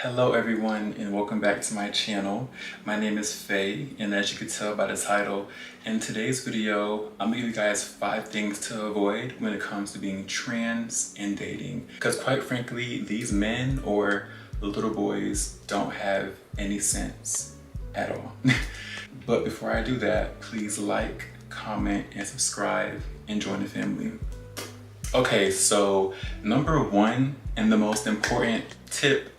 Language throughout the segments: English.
Hello everyone and welcome back to my channel. My name is Faye, and as you can tell by the title, in today's video I'm gonna give you guys 5 things to avoid when it comes to being trans and dating. Because quite frankly, these men or little boys don't have any sense at all. But before I do that, please like, comment, and subscribe and join the family. Okay, so number 1 and the most important tip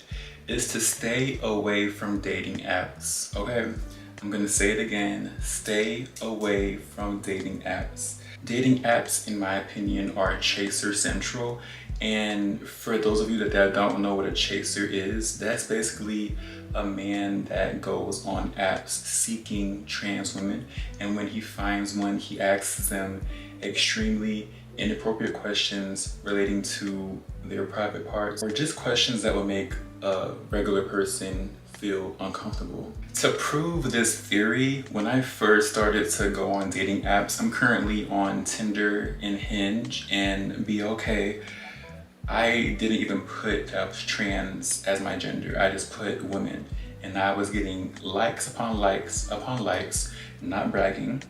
is to stay away from dating apps, okay? I'm gonna say it again, stay away from dating apps. Dating apps, in my opinion, are chaser central. And for those of you that don't know what a chaser is, that's basically a man that goes on apps seeking trans women. And when he finds one, he asks them extremely inappropriate questions relating to their private parts, or just questions that would make a regular person feel uncomfortable. To prove this theory, when I first started to go on dating apps, I'm currently on Tinder and Hinge and BOK. I didn't even put trans as my gender. I just put women, and I was getting likes upon likes upon likes, not bragging.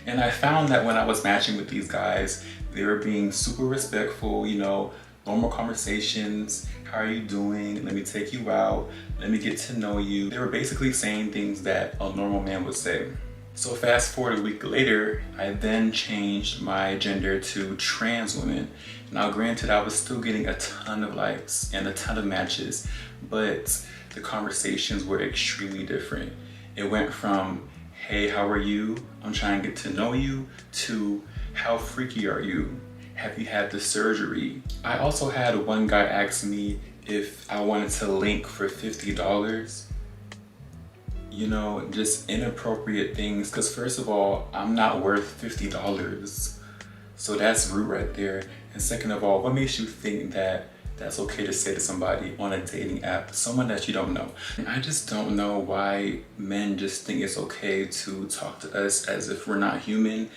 And I found that when I was matching with these guys, they were being super respectful, you know, normal conversations. How are you doing? Let me take you out. Let me get to know you. They were basically saying things that a normal man would say. So fast forward a week later, I then changed my gender to trans woman. Now granted, I was still getting a ton of likes and a ton of matches, but the conversations were extremely different. It went from, hey, how are you? I'm trying to get to know you, to how freaky are you? Have you had the surgery? I also had one guy ask me if I wanted to link for $50. You know, just inappropriate things. Because first of all, I'm not worth $50. So that's rude right there. And second of all, what makes you think that that's okay to say to somebody on a dating app, someone that you don't know? And I just don't know why men just think it's okay to talk to us as if we're not human.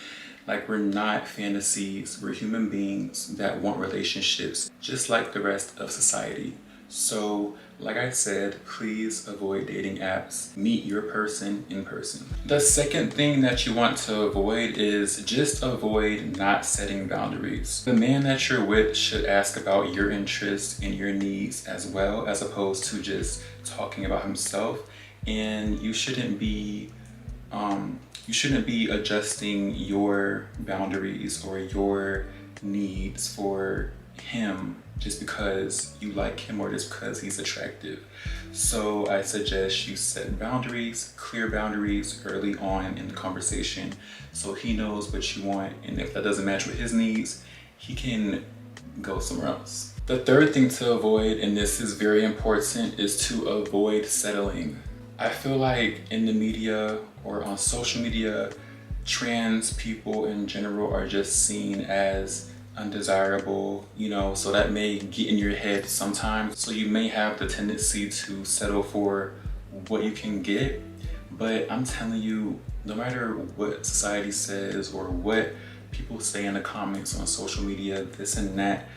Like we're not fantasies, we're human beings that want relationships just like the rest of society. So, like I said, please avoid dating apps. Meet your person in person. The second thing that you want to avoid is just avoid not setting boundaries. The man that you're with should ask about your interests and your needs as well, as opposed to just talking about himself. And you shouldn't be adjusting your boundaries or your needs for him just because you like him or just because he's attractive. So I suggest you set boundaries, clear boundaries early on in the conversation so he knows what you want, and if that doesn't match with his needs, he can go somewhere else. The third thing to avoid, and this is very important, is to avoid settling. I feel like in the media or on social media, trans people in general are just seen as undesirable, you know, so that may get in your head sometimes. So you may have the tendency to settle for what you can get. But I'm telling you, no matter what society says or what people say in the comments on social media, this and that,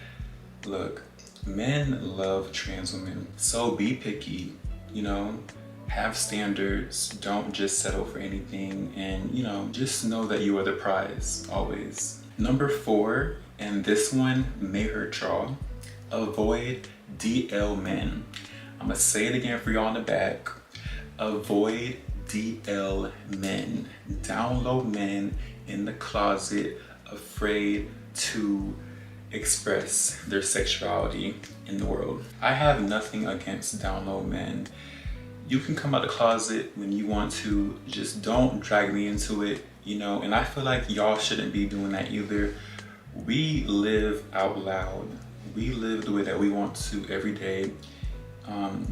look, men love trans women. So be picky, you know, have standards, don't just settle for anything, and you know, just know that you are the prize, always. Number 4, and this one may hurt y'all, avoid DL men. I'm gonna say it again for y'all in the back. Avoid DL men. Down low men in the closet, afraid to express their sexuality in the world. I have nothing against down low men. You can come out of the closet when you want to, just don't drag me into it, you know, and I feel like y'all shouldn't be doing that either. We live out loud. We live the way that we want to every day,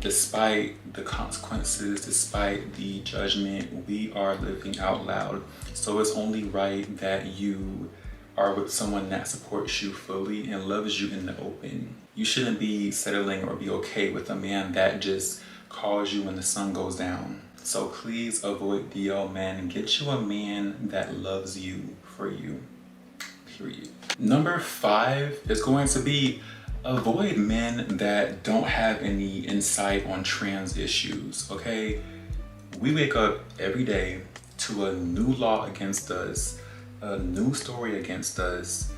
despite the consequences, despite the judgment, we are living out loud. So it's only right that you are with someone that supports you fully and loves you in the open. You shouldn't be settling or be okay with a man that just calls you when the sun goes down. So please avoid DL men and get you a man that loves you for you, period. Number 5 is going to be avoid men that don't have any insight on trans issues, okay? We wake up every day to a new law against us, a new story against us,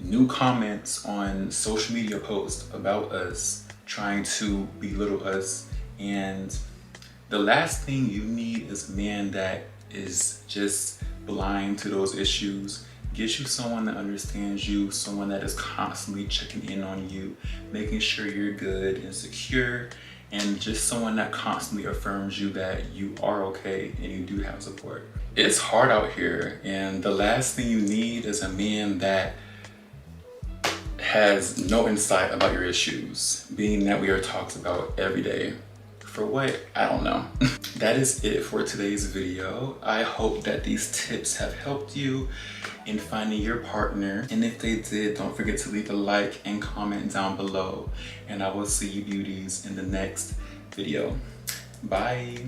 new comments on social media posts about us, trying to belittle us. And the last thing you need is a man that is just blind to those issues. Get you someone that understands you, someone that is constantly checking in on you, making sure you're good and secure, and just someone that constantly affirms you that you are okay and you do have support. It's hard out here, and the last thing you need is a man that has no insight about your issues, being that we are talked about every day. For what? I don't know. That is it for today's video. I hope that these tips have helped you in finding your partner. And if they did, don't forget to leave a like and comment down below. And I will see you beauties in the next video. Bye.